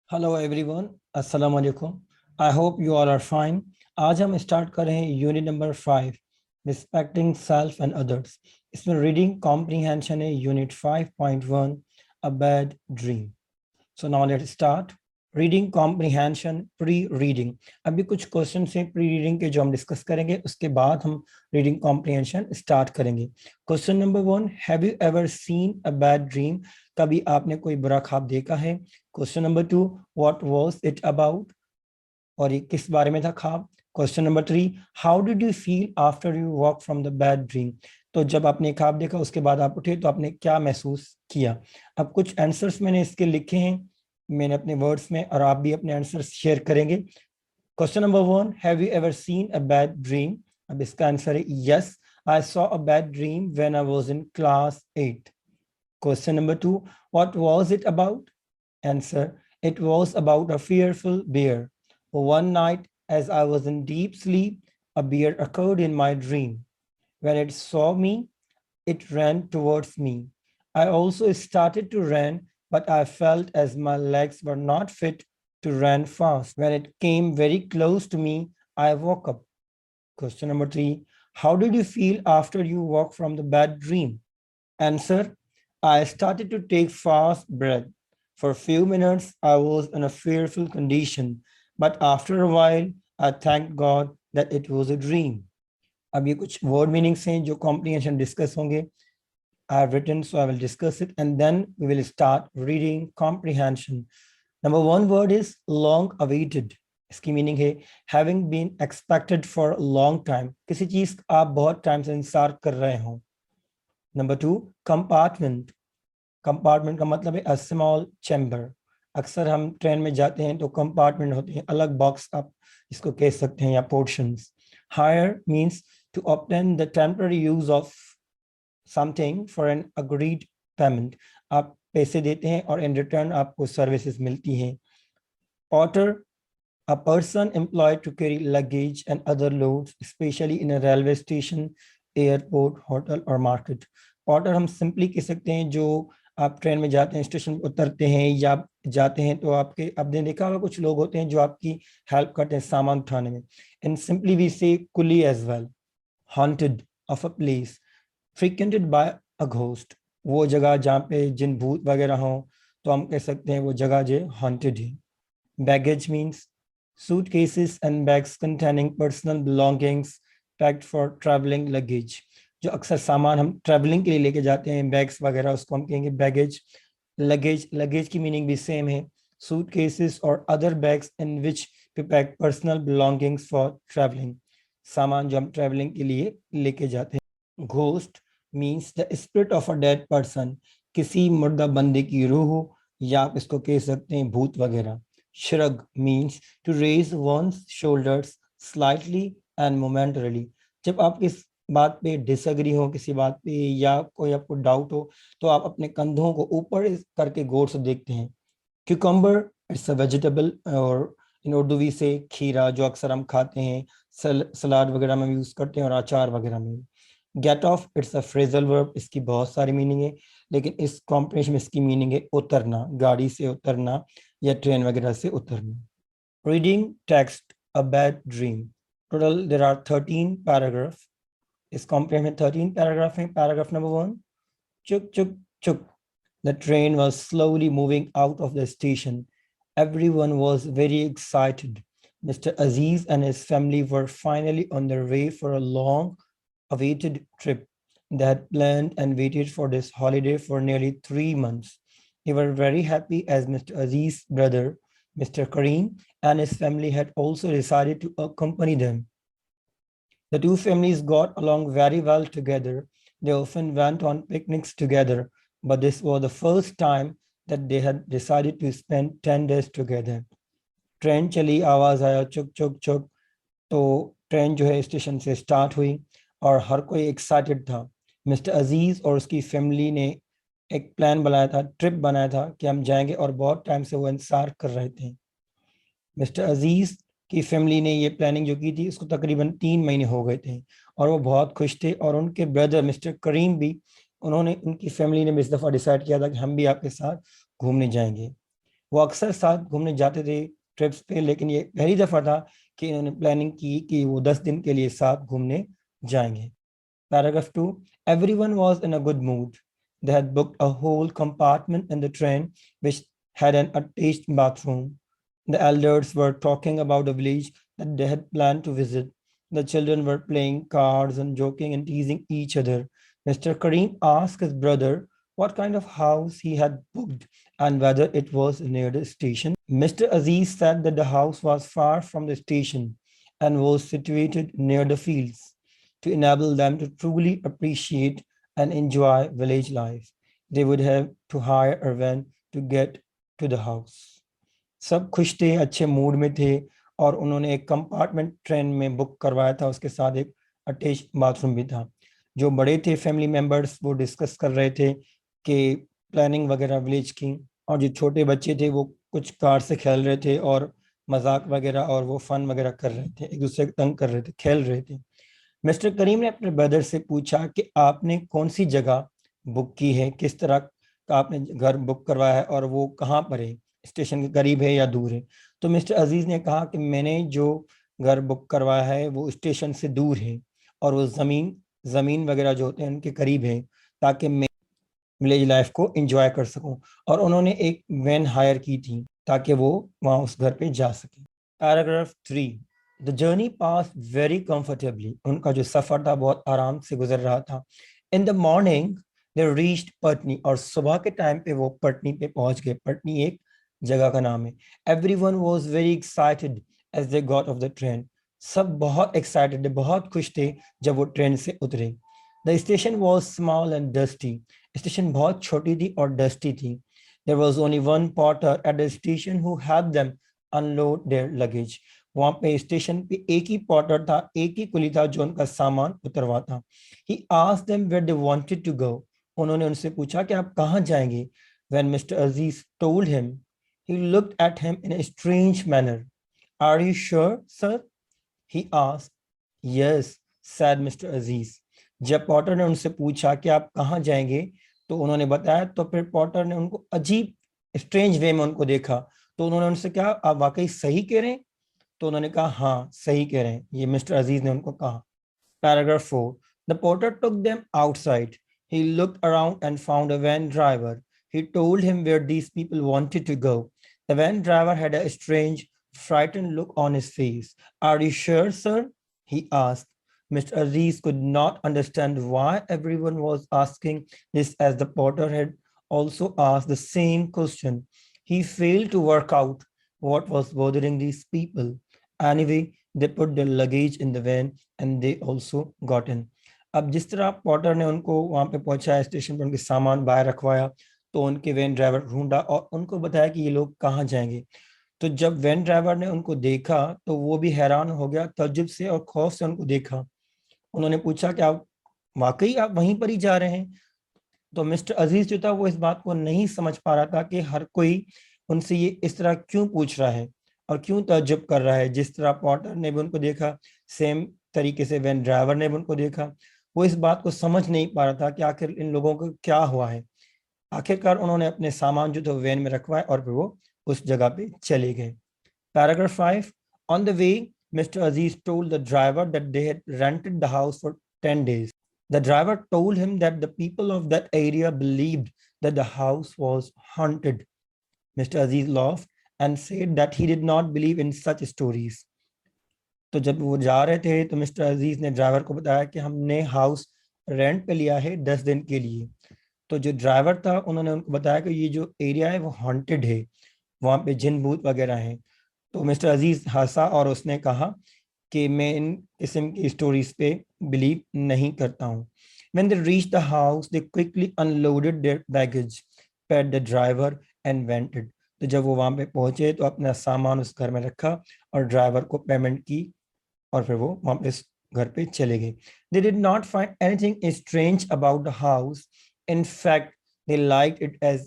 Hello everyone, अस्सलाम वालेकुम। I hope you all are fine. आज हम स्टार्ट कर रहे हैं unit number 5, respecting self and others. इसमें रीडिंग कॉम्प्रिहेंशन है unit 5.1, a bad dream. So now let's start reading comprehension pre reading. अभी कुछ क्वेश्चन हैं प्री रीडिंग के जो हम डिस्कस करेंगे, उसके बाद हम रीडिंग कॉम्प्रिहेंशन स्टार्ट करेंगे। Question number 1, have you ever seen a bad dream? कभी आपने कोई बुरा ख्वाब देखा है? Question number 2, what was it about? और ये किस बारे में था ख्वाब? Question number 3, how did you feel after you walk from the bad dream? तो जब आपने ख्वाब देखा उसके बाद आप उठे तो आपने क्या महसूस किया? अब कुछ आंसर्स मैंने इसके लिखे हैं, मैंने अपने वर्ड्स में, और आप भी अपने आंसर्स शेयर करेंगे। Question number 1, have you ever seen a bad dream? अब इसका आंसर है yes, I saw a bad dream when I was in class 8। Question number 2, what was it about? Answer, it was about a fearful bear. One night, as I was in deep sleep, a bear occurred in my dream. When it saw me, it ran towards me. I also started to run, but I felt as my legs were not fit to run fast. When it came very close to me, I woke up. Question number 3, how did you feel after you woke from the bad dream? Answer, I started to take fast breath. For a few minutes, I was in a fearful condition, but after a while, I thanked God that it was a dream. अब ये कुछ word meanings हैं जो comprehension discuss होंगे। I have written, so I will discuss it, and then we will start reading comprehension. Number one word is long awaited. इसकी meaning है having been expected for a long time. किसी चीज का आप बहुत time से इंतजार कर रहे हो। Number two, compartment. कंपार्टमेंट का मतलब है अ स्मॉल चैम्बर। अक्सर हम ट्रेन में जाते हैं तो कंपार्टमेंट होते हैं, अलग बॉक्स आप इसको कह सकते हैं, या portions. Hire means to obtain the temporary use of something for an agreed payment. आप पैसे देते हैं और इन रिटर्न आपको सर्विसेज मिलती हैं। Porter, a person employed to carry luggage and other loads, especially in a railway station, airport, hotel or market. Porter हम simply कह सकते हैं जो आप ट्रेन में जाते हैं, स्टेशन पर उतरते हैं या जाते हैं तो आपके, आपने देखा होगा कुछ लोग होते हैं जो आपकी हेल्प करते हैं सामान उठाने में। And simply we say coolly as well. Haunted, of a place frequented by a ghost, वो जगह जहाँ पे जिन भूत वगैरह हों तो हम कह सकते हैं वो जगह जो हॉन्टेड है। Baggage means suitcases and bags containing personal belongings packed for traveling luggage. जो अक्सर सामान हम ट्रैवलिंग के लिए लेके जाते हैं, बैग्स वगैरह, उसको हम कहेंगे बैगेज। लगेज, लगेज की मीनिंग भी सेम है, सूटकेसेस और other bags in which we pack personal belongings for travelling, सामान जो हम ट्रैवलिंग के लिए लेके जाते हैं। Ghost means the spirit of a dead person, किसी मुर्दा बंदे की रूह, या आप इसको कह सकते हैं भूत वगैरह। Shrug means to raise one's shoulders slightly and momentarily. जब आप किस बात पे डिसएग्री हो, किसी बात पे, या कोई आपको डाउट हो, तो आप अपने कंधों को ऊपर करके गौर से देखते हैं। क्यूकम्बर, इट्स अ वेजिटेबल, और इन उर्दू भी से खीरा, जो अक्सर हम खाते हैं, सलाद वगैरह में यूज करते हैं और अचार वगैरह में। Get off, it's a phrasal verb, इसकी बहुत सारी मीनिंग है, लेकिन इस कॉम्प्रिहेंशन में इसकी मीनिंग है उतरना, गाड़ी से उतरना या ट्रेन वगैरह से उतरना। Reading text, a bad dream. Total there are 13 paragraph. इस कॉम्प्रिहेंशन में 13 पैराग्राफ हैं। पैराग्राफ नंबर 1, चुक चुक चुक, the train was slowly moving out of the station. Everyone was very excited. Mr. Aziz and his family were finally on their way for a long awaited trip. They had planned and waited for this holiday for nearly 3 months. They were very happy as Mr. Aziz's brother, Mr. Kareem, and his family had also decided to accompany them. The two families got along very well together. They often went on picnics together, but this was the first time that they had decided to spend 10 days together. Train चली, आवाज आया चुक चुक चुक, तो train जो है station से स्टार्ट हुई और हर कोई एक्साइटेड था। मिस्टर अजीज और उसकी फैमिली ने एक प्लान बनाया था, ट्रिप बनाया था कि हम जाएंगे, और बहुत टाइम से वो इंतजार कर रहे थे। मिस्टर अजीज की फैमिली ने ये प्लानिंग जो की थी उसको तकरीबन 3 महीने हो गए थे, और वो बहुत खुश थे। और उनके ब्रदर मिस्टर करीम भी, उन्होंने, उनकी फैमिली ने भी इस दफ़ा डिसाइड किया था कि हम भी आपके साथ घूमने जाएंगे। वो अक्सर साथ घूमने जाते थे ट्रिप्स पे, लेकिन ये पहली दफा था कि इन्होंने प्लानिंग की कि वो 10 दिन के लिए साथ घूमने जाएंगे. Paragraph 2. Everyone was in a good mood. They had booked a whole compartment in the train which had an attached bathroom. The elders were talking about the village that they had planned to visit. The children were playing cards and joking and teasing each other. Mr. Karim asked his brother what kind of house he had booked and whether it was near the station. Mr. Aziz said that the house was far from the station and was situated near the fields. To enable them to truly appreciate and enjoy village life, they would have to hire a van to get to the house. सब खुश थे, अच्छे mood में थे, और उन्होंने एक compartment train में बुक करवाया था, उसके साथ एक अटैच बाथरूम भी था. जो बड़े थे फैमिली मेंबर्स, वो डिस्कस कर रहे थे कि प्लानिंग वगैरह विलेज की, और जो छोटे बच्चे थे वो कुछ कार से खेल रहे थे और मजाक वगैरह और वो फन वगैरह कर रहे थे, एक दूसरे को तंग कर रहे थे, खेल रहे थे. मिस्टर करीम ने अपने ब्रदर से पूछा कि आपने कौन सी जगह बुक की है, किस तरह का आपने घर बुक करवाया है और वो कहाँ पर है, स्टेशन के करीब है या दूर है. तो मिस्टर अजीज ने कहा कि मैंने जो घर बुक करवाया है वो स्टेशन से दूर है और वो ज़मीन ज़मीन वगैरह जो होते हैं उनके करीब है, ताकि मैं विलेज लाइफ को एंजॉय कर सकूं. और उन्होंने एक वैन हायर की थी ताकि वो वहाँ उस घर पे जा सके. Paragraph 3. The journey pass very comfortably. उनका जो सफर था बहुत आराम से गुजर रहा था. In the morning they reached Patni. और सुबह के टाइम पे वो पटनी पे पहुंच गए. पटनी एक जगह का नाम है. Everyone was very excited as they got off the train. सब बहुत एक्साइटेड, बहुत खुश थे जब वो ट्रेन से उतरे. The station was small and dusty. Station बहुत छोटी थी और डस्टी थी. There was only one porter at the station who helped them unload their luggage. वहां पे स्टेशन पे एक ही पोर्टर था, एक ही कुली था जो उनका सामान उतरवाता. He asked them where they wanted to go. उन्होंने उनसे पूछा कि आप कहाँ जाएंगे. When mister Aziz told him, he looked at him in a strange manner. Are you sure sir, he asked. Yes, said mister Aziz. जब पॉटर ने उनसे पूछा कि आप कहाँ जाएंगे तो उन्होंने बताया, तो फिर पॉटर ने उनको अजीब स्ट्रेंज वे में उनको देखा. तो उन्होंने उनसे कहा, आप वाकई सही कह रहे हैं. तो उन्होंने कहा, हाँ सही कह रहे हैं, ये मिस्टर अजीज ने उनको कहा. Paragraph 4. The porter took them outside. He looked around and found a van driver. He told him where these people wanted to go. The van driver had a strange, frightened look on his face. Are you sure, sir? He asked. Mr. Aziz could not understand why everyone was asking this, as the porter had also asked the same question. He failed to work out what was bothering these people. Anyway, they put their luggage in the van and they also got in. अब जिस तरह Potter ने उनको वहां पे पहुंचाया, station पर उनके सामान बाहर रखवाया, तो उनके वैन ड्राइवर ढूंढा और उनको बताया कि ये लोग कहाँ जाएंगे. तो जब वैन ड्राइवर ने उनको देखा तो वो भी हैरान हो गया, तजुब से और खौफ से उनको देखा. उन्होंने पूछा कि आप वाकई आप वहीं पर ही जा रहे हैं. तो मिस्टर अजीज जो था वो इस बात को नहीं समझ पा रहा था कि हर कोई उनसे ये इस तरह क्यों पूछ रहा है और क्यों तजुब कर रहा है. जिस तरह पॉटर ने भी उनको देखा, सेम तरीके से वैन ड्राइवर ने भी उनको देखा. वो इस बात को समझ नहीं पा रहा था कि आखिर इन लोगों को क्या हुआ है. आखिरकार उन्होंने अपने सामान जो थे वैन में रखवाए और फिर वो उस जगह पे चले गए. Paragraph 5. On the way mister Aziz told the driver that they had rented the house for 10 days. The driver told him that the people of that area believed that the house was haunted. Mr. Aziz laughed and said that he did not believe in such stories. तो जब वो जा रहे थे तो mister अजीज ने driver को बताया कि हमने हाउस रेंट पे लिया है 10 दिन के लिए. तो जो ड्राइवर था उन्होंने उनको बताया कि ये जो एरिया है वो हॉन्टेड है, वहाँ पे जिन भूत वगैरह हैं. तो मिस्टर अजीज हंसा और उसने कहा कि मैं इन किस्म की स्टोरीज पे बिलीव नहीं करता हूँ. When they reached the house, they quickly unloaded their baggage, paid the driver and went it. तो जब वो वहाँ पे पहुंचे तो अपना सामान उस घर में रखा और ड्राइवर को पेमेंट की और फिर वो वहाँ पे घर पे चले गए. They did not find anything strange about the house. In fact, they liked it as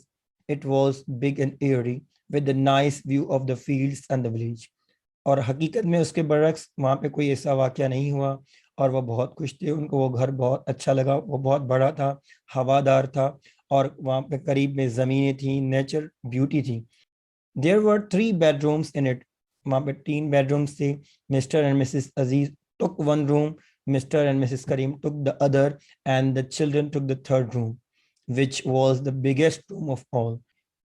it was big and airy with the nice view of the fields and the village. और हकीकत में उसके बरक्स वहाँ पे कोई ऐसा वाक़या नहीं हुआ और वो बहुत खुश थे. उनको वो घर बहुत अच्छा लगा. वो बहुत बड़ा था, हवादार था और वहाँ पे करीब में ज़मीनें थी, नेचर ब्यूटी थी. There were 3 bedrooms in it. वहाँ पे 3 bedrooms थे. Mr. and Mrs. Aziz took one room. Mr. and Mrs. Karim took the other, and the children took the third room, which was the biggest room of all.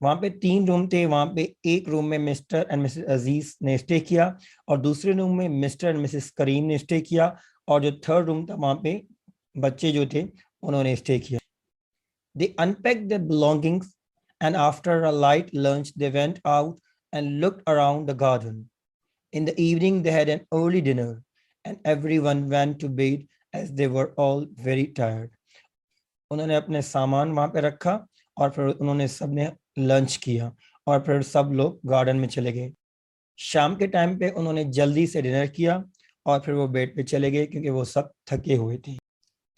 वहाँ पे 3 room थे. वहाँ पे एक room में mister and Mrs अजीज ने stay किया और दूसरे रूम में मिस्टर एंड मिसेस करीम ने स्टे किया और जो थर्ड रूम था वहाँ पे बच्चे जो थे उन्होंने स्टे किया. They unpacked their belongings, and after a light lunch, they went out and looked around the garden. In the evening, they had an early dinner, and everyone went to bed as they were all very tired. उन्होंने अपने सामान वहां पे रखा और फिर उन्होंने सबने लंच किया और फिर सब लोग गार्डन में चले गए. शाम के टाइम पे उन्होंने जल्दी से डिनर किया और फिर वो बेड पे चले गए क्योंकि वो सब थके हुए थे.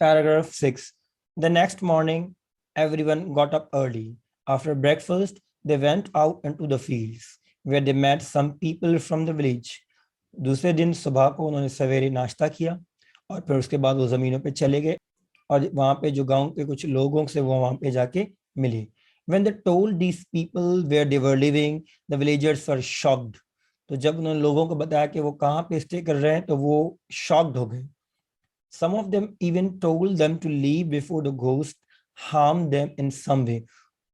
Paragraph 6. The next morning, everyone got up early. After breakfast, they went out into the fields, where they met some people from the village. दूसरे दिन सुबह को उन्होंने सवेरे नाश्ता किया और फिर उसके बाद वो ज़मीनों पे चले गए और वहाँ पे जो गांव के कुछ लोगों से वो वहाँ पे जाके मिले. When they told these people where they were living, the villagers were shocked. तो जब उन्होंने लोगों को बताया कि वो कहाँ पे स्टे कर रहे हैं तो वो shocked हो गए. Some of them even told them to leave before the ghost harmed them in some way.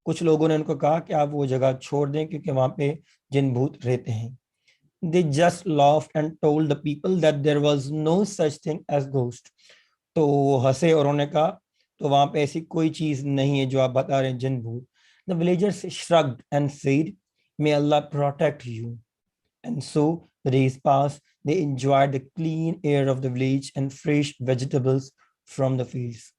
कुछ लोगों ने उनको कहा कि आप वो जगह छोड़ दें क्योंकि वहां पे जिन भूत रहते हैं. They just laughed and told the people that there was no such thing as ghost. तो वो हंसे और उन्होंने कहा तो वहां पे ऐसी कोई चीज नहीं है जो आप बता रहे हैं जिन भूत. The villagers shrugged and said, "May Allah protect you." And so the days passed. They enjoyed the clean air of the village and fresh vegetables from the fields.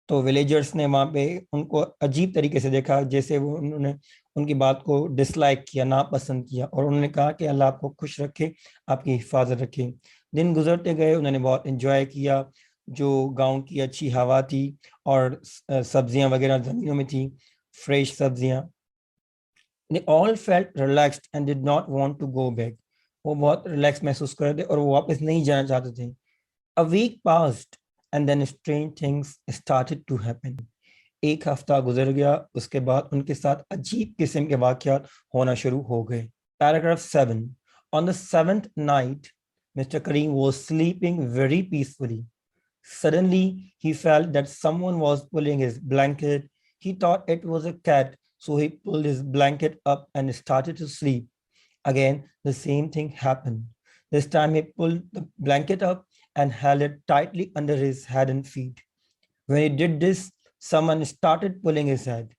तो विलेजर्स ने वहाँ पे उनको अजीब तरीके से देखा, जैसे वो उन्होंने उनकी बात को डिसलाइक किया, नापसंद किया और उन्होंने कहा कि अल्लाह आपको खुश रखे, आपकी हिफाजत रखे. दिन गुजरते गए, उन्होंने बहुत एंजॉय किया. जो गांव की अच्छी हवा थी और सब्जियां वगैरह जमीनों में थी, फ्रेश सब्जियां. They all felt relaxed and did not want to go back. वो बहुत रिलैक्स महसूस कर रहे थे और वो वापस नहीं जाना चाहते थे. A week passed and then strange things started to happen. एक हफ्ता गुजर गया, उसके बाद उनके साथ अजीब किस्म के वाकयात होना शुरू हो गए. Paragraph 7. On the 7th night, Mr. Karim was sleeping very peacefully. Suddenly, he felt that someone was pulling his blanket. He thought it was a cat, so he pulled his blanket up and started to sleep. Again, the same thing happened. This time, he pulled the blanket up and held it tightly under his head and feet. When he did this, someone started pulling his head.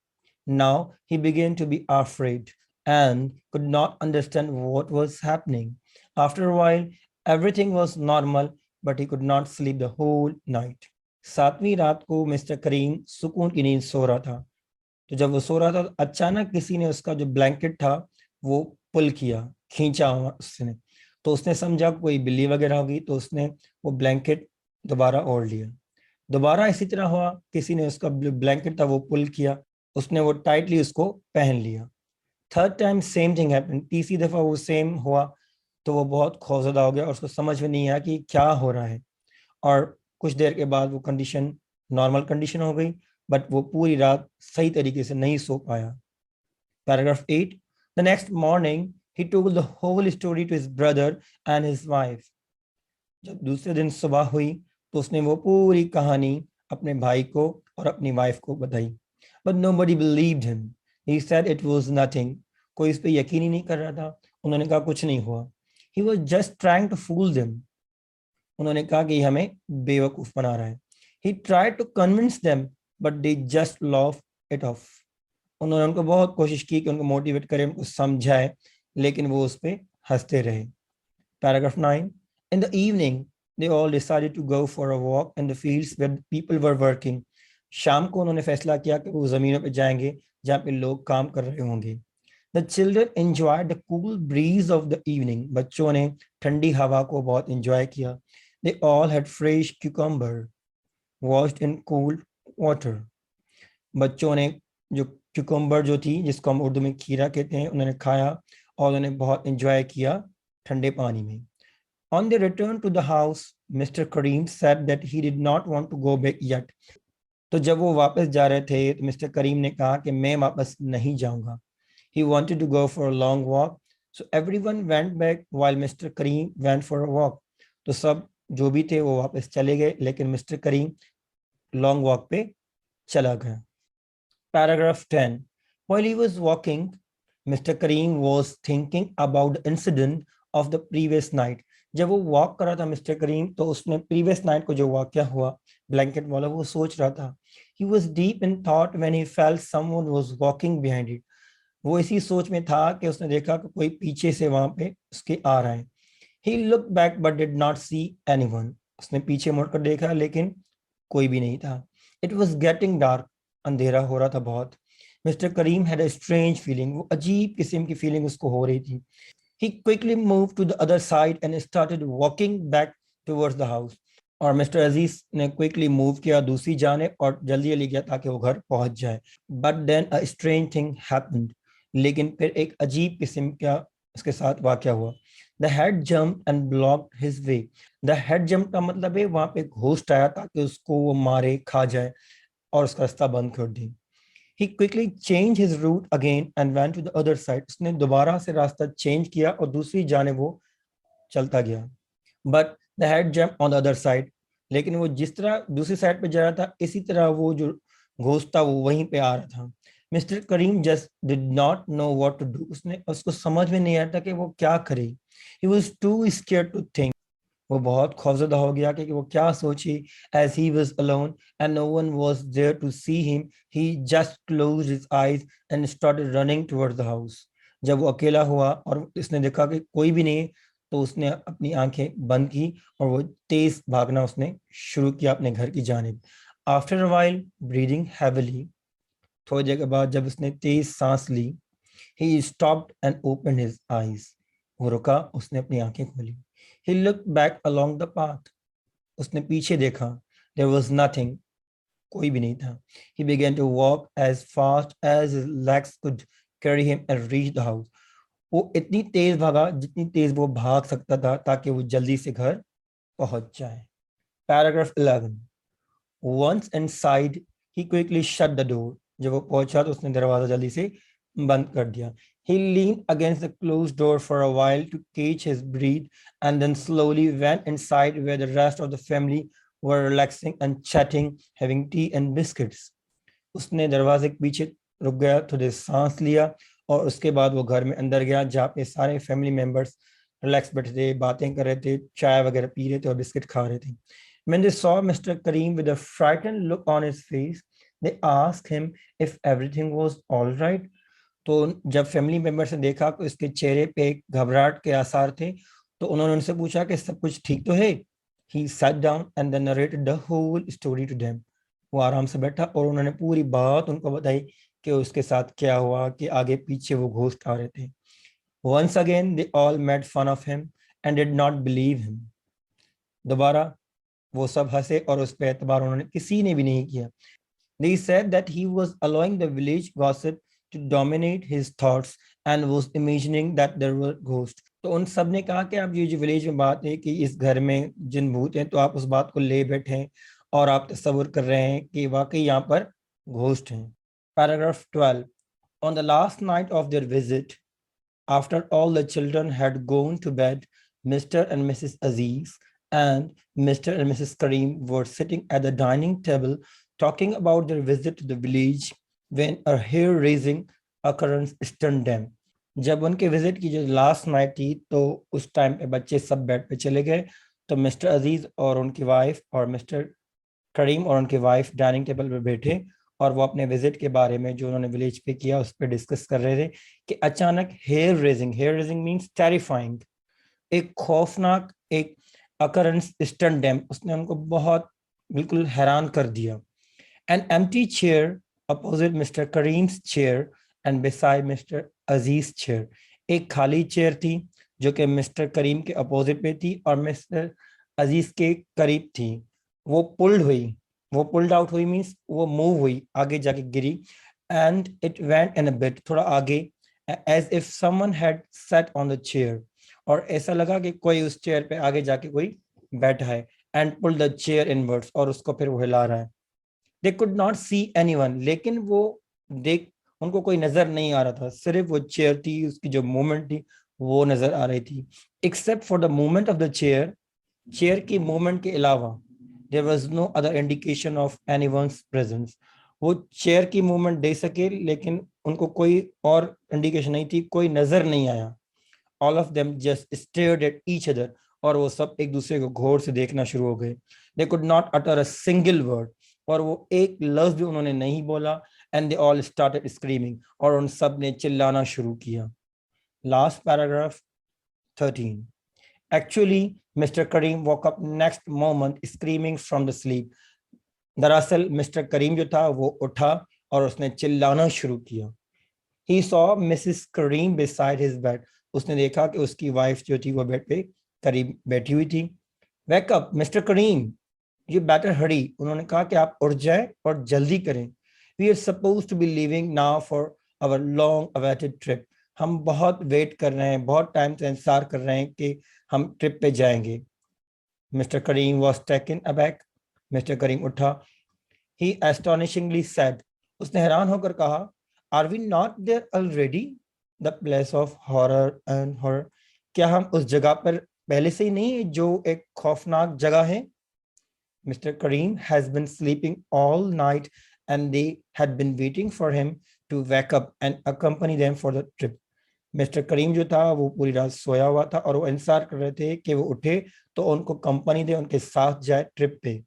Now he began to be afraid and could not understand what was happening. After a while, everything was normal, but he could not sleep the whole night. 7वीं रात को mister करीम सुकून की नींद सो रहा था. तो जब वो सो रहा था, अचानक किसी ने उसका जो ब्लैंकेट था वो पुल किया, खींचा उसने. तो उसने समझा कोई बिल्ली वगैरह होगी, तो उसने वो ब्लैंकेट दोबारा ओढ़ लिया. दोबारा इसी तरह हुआ, किसी ने उसका ब्लैंकेट था वो पुल किया, उसने वो टाइटली उसको पहन लिया. Third time same thing happened. तीसरी दफा वो सेम हुआ तो वो बहुत खौफजदा हो गया और उसको समझ में नहीं आया कि क्या हो रहा है. और कुछ देर के बाद वो कंडीशन नॉर्मल कंडीशन हो गई, बट वो पूरी रात सही तरीके से नहीं सो पाया. Paragraph 8. The next morning, he told the whole story to his brother and his wife. जब दूसरे दिन सुबह हुई तो उसने वो पूरी कहानी अपने भाई को और अपनी वाइफ को बताई. But nobody believed him. He said it was nothing. कोई इस पे यकीन ही नहीं कर रहा था. उन्होंने कहा कुछ नहीं हुआ. He was just trying to fool them. उन्होंने कहा कि हमें बेवकूफ बना रहा है. He tried to convince them, but they just laughed it off. उन्होंने उनको बहुत कोशिश की कि उनको मोटिवेट करें, उनको समझाए, लेकिन वो उस पर हंसते रहे. Paragraph 9. In the evening, they all decided to go for a walk in the fields where people were working. शाम को उन्होंने फैसला किया कि वो जमीनों पे जाएंगे जहाँ पे लोग काम कर रहे होंगे. The children enjoyed the cool breeze of the evening. बच्चों ने ठंडी हवा को बहुत enjoy किया. They all had fresh cucumber washed in cool water. बच्चों ने जो cucumber जो थी, जिसको हम उर्दू में खीरा कहते हैं, उन्होंने खाया और उन्होंने बहुत enjoy किया ठंडे पानी में. On their return to the house, Mr. Karim said that he did not want to go back yet. तो जब वो वापस जा रहे थे तो मिस्टर करीम ने कहा कि मैं वापस नहीं जाऊंगा. He wanted to go for a long walk, so everyone went back while Mr. Kareem went for a walk. तो सब जो भी थे वो वापस चले गए, लेकिन मिस्टर करीम लॉन्ग वॉक पे चला गया. Paragraph 10. While he was walking, Mr. Kareem was thinking about the incident of the previous night. जब वो वॉक कर रहा था मिस्टर करीम, तो उसने प्रीवियस नाइट को जो वाकया हुआ ब्लैंकेट वाला, वो सोच रहा था. He was deep in thought when he felt someone was walking behind it. वो इसी सोच में था कि उसने देखा कि कोई पीछे से वहां पे उसके आ रहा है. He looked back but did not see anyone. उसने पीछे मुड़कर देखा लेकिन कोई भी नहीं था. It was getting dark. अंधेरा हो रहा था बहुत. Mister Karim had a strange feeling. वो अजीब किस्म की फीलिंग उसको हो रही थी. He quickly moved to the other side and started walking back towards the house. और मिस्टर अजीज ने क्विकली मूव किया दूसरी जाने और जल्दी जल्दी गया ताकि वो घर पहुंच जाए. But then a strange thing happened. लेकिन फिर एक अजीब किस्म का उसके साथ वाकया हुआ. The head jump and blocked his way. The head jump का मतलब है वहां पे घोस्ट आया ताकि उसको वो मारे खा जाए और उसका रास्ता बंद कर दी. He quickly changed his route again and went to the other side. उसने दोबारा से रास्ता चेंज किया और दूसरी जाने वो चलता गया. But the head jumped on the other side. लेकिन वो जिस तरह दूसरी साइड पे जा रहा था, इसी तरह वो जो घोस्ट था वो वहीं पे आ रहा था. Mister Karim just did not know what to do. उसको समझ में नहीं आया था कि वो क्या करे. He was too scared to think. वो बहुत खौफजदा हो गया कि वो क्या सोचे. As he was alone and no one was there to see him, he just closed his eyes and started running towards the house. जब वो अकेला हुआ और इसने देखा कि कोई भी नहीं, तो उसने अपनी आंखें बंद की और वो तेज भागना उसने शुरू किया अपने घर की जानिब. After a while, breathing heavily, थोड़ी देर के बाद जब उसने तेज सांस ली, he stopped and opened his eyes. वो रुका, उसने अपनी आंखें खोली. He looked back along the path. उसने पीछे देखा. There was nothing. कोई भी नहीं था. He began to walk as fast as his legs could carry him and reach the house. वो इतनी तेज भागा जितनी तेज वो भाग सकता था ताकि वो जल्दी से घर पहुंच जाए. Paragraph 11. Once inside, he quickly shut the door. जब वो पहुंचा तो उसने दरवाजा जल्दी से बंद कर दिया. He leaned against the closed door for a while to catch his breath and then slowly went inside where the rest of the family were relaxing and chatting, having tea and biscuits. उसने दरवाजे के पीछे रुक गया, थोड़े सांस लिया और उसके बाद वो घर में अंदर गया जहाँ पे सारे फैमिली मेंबर्स रिलैक्स बैठे थे, बातें कर रहे थे, चाय वगैरह पी रहे थे और बिस्किट खा रहे थे. When they saw Mr. Kareem with a frightened look on his face, they asked him if everything was all right. तो जब फैमिली मेंबर्स ने देखा कि उसके चेहरे पे घबराहट के आसार थे, तो उन्होंने उनसे पूछा कि सब कुछ ठीक तो है. He sat down and then narrated the whole story to them. वो आराम से बैठा और उन्होंने पूरी बात उनको बताई कि उसके साथ क्या हुआ, कि आगे पीछे वो घोस्ट आ रहे थे. Once again they all made fun of him and did not believe him. दोबारा वो सब हंसे और उस पर एतबार उन्होंने किसी ने भी नहीं किया. They said that he was allowing the village gossip to dominate his thoughts and was imagining that there were ghosts. तो उन सब ने कहा कि आप ये जो विलेज में बात है कि इस घर में जिन भूत हैं, तो आप उस बात को ले बैठे हैं और आप तस्वुर कर रहे हैं कि वाकई यहाँ पर घोस्ट हैं. Paragraph 12. On the last night of their visit, after all the children had gone to bed, Mr. and Mrs. Aziz and Mr. and Mrs. Kareem were sitting at the dining table talking about their visit to the village when a hair-raising occurrence stunned them. जब उनके visit की जो last night थी, तो उस time पे बच्चे सब बेड पे चले गए, तो मिस्टर अजीज और उनकी वाइफ और मिस्टर करीम और उनकी वाइफ डाइनिंग टेबल पे बैठे और वो अपने विजिट के बारे में जो उन्होंने विलेज पे किया उस पर डिस्कस कर रहे थे कि अचानक हेयर रेजिंग मींस टेरिफाइंग, एक खौफनाक एक अकरेंस स्टन डैम, उसने उनको बहुत बिल्कुल हैरान कर दिया. An empty chair opposite Mr. Kareem's chair and beside Mr. Aziz's chair. एक खाली चेयर थी जो कि मिस्टर करीम के अपोजिट पे थी और मिस्टर अजीज के करीब थी. वो पुल्ड आउट हुई मींस वो मूव हुई, आगे जाके गिरी. And it went in a bit, थोड़ा आगे, as if someone had set on the chair, और ऐसा लगा कि कोई उस चेयर पे आगे जाके कोई बैठा है. And pull the chair inwards, और उसको फिर वो हिला रहा है. They could not see anyone, लेकिन वो देख उनको कोई नजर नहीं आ रहा था, सिर्फ वो चेयर थी, उसकी जो मूवमेंट थी वो नजर आ रही थी। Except for the movement of the chair, chair की मूवमेंट के अलावा there was no other indication of anyone's presence. वो चेयर की मूवमेंट दे सके लेकिन उनको कोई और इंडिकेशन नहीं थी, कोई नजर नहीं आया। All of them just stared at each other, और वो सब एक दूसरे को गौर से देखना शुरू हो गए। They could not utter a single word, और वो एक लफ्ज भी उन्होंने नहीं बोला। And they all started screaming, और उन सब ने चिल्लाना शुरू किया। Last paragraph 13. Actually, Mr. Kareem woke up next moment screaming from the sleep. दरअसल मिस्टर करीम जो था वो उठा और उसने चिल्लाना शुरू किया। He saw Mrs. Kareem beside his bed. उसने देखा कि उसकी वाइफ जो थी वो बेड पे करीब बैठी हुई थी। Wake up, Mr. Kareem. You better hurry. उन्होंने कहा कि आप उठ जाएं और जल्दी करें। We are supposed to be leaving now for our long awaited trip. हम बहुत वेट कर रहे हैं, बहुत टाइम से इंतजार कर रहे हैं कि हम ट्रिप पे जाएंगे। Mister Karim was taken aback. Mister Karim उठा। He astonishingly said. उसने हैरान होकर कहा, Are we not there already? The place of horror and horror. क्या हम उस जगह पर पहले से ही नहीं है जो एक खौफनाक जगह है? Mr. Kareem has been sleeping all night and they had been waiting for him to wake up and accompany them for the trip. Mister Karim जो था वो पूरी रात सोया हुआ था और वो इंतजार कर रहे थे कि वो उठे तो उनको कंपनी दे, उनके साथ जाए ट्रिप पे।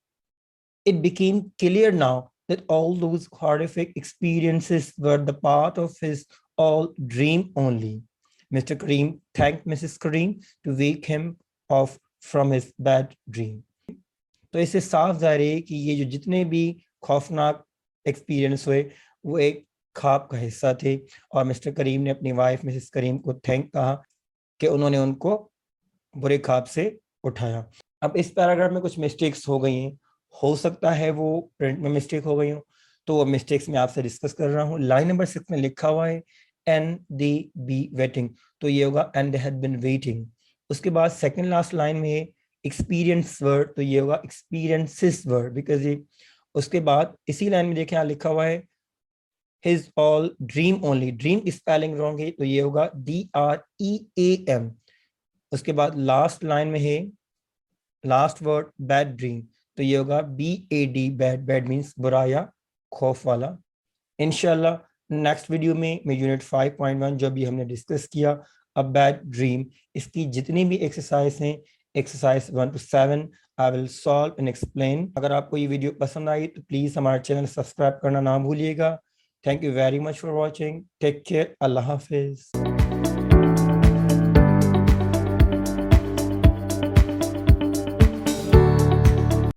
It became clear now that all those horrific experiences were the part of his all dream only. Mr. Kareem thanked Mrs. Kareem to wake him off from his bad dream. तो इससे साफ जाहिर है कि ये जो जितने भी खौफनाक एक्सपीरियंस हुए वो एक ख्वाब का हिस्सा थे, और मिस्टर करीम ने अपनी वाइफ मिसेस करीम को थैंक कहा कि उन्होंने उनको बुरे ख्वाब से उठाया। अब इस पैराग्राफ में कुछ मिस्टेक्स हो गई हैं, हो सकता है वो प्रिंट में मिस्टेक हो गई हो, तो वो मिस्टेक्स मैं आपसे डिस्कस कर रहा हूँ। लाइन नंबर 6 में लिखा हुआ है एंड दे बी वेटिंग, तो ये होगा and they had been waiting. उसके बाद सेकंड लास्ट लाइन में एक्सपीरियंस वर्ड, तो ये होगा एक्सपीरियंसेस वर्ड, बिकॉज ये। उसके बाद इसी लाइन में देखें यहाँ लिखा हुआ है his all dream only, dream spelling wrong है, तो ये होगा DREAM। उसके बाद लास्ट लाइन में है लास्ट वर्ड बैड ड्रीम, तो ये होगा BAD, बैड। बैड मीन्स बुरा या खौफ वाला। इंशाल्लाह नेक्स्ट वीडियो में मैं यूनिट 5.1 जो भी हमने डिस्कस किया अ बैड ड्रीम, इसकी जितनी भी एक्सरसाइज हैं, exercise 1 to 7 I will solve and explain. अगर आपको ये वीडियो पसंद आई तो प्लीज़ हमारा चैनल सब्सक्राइब करना ना भूलिएगा। Thank you very much for watching. Take care. अल्लाह हाफिज़।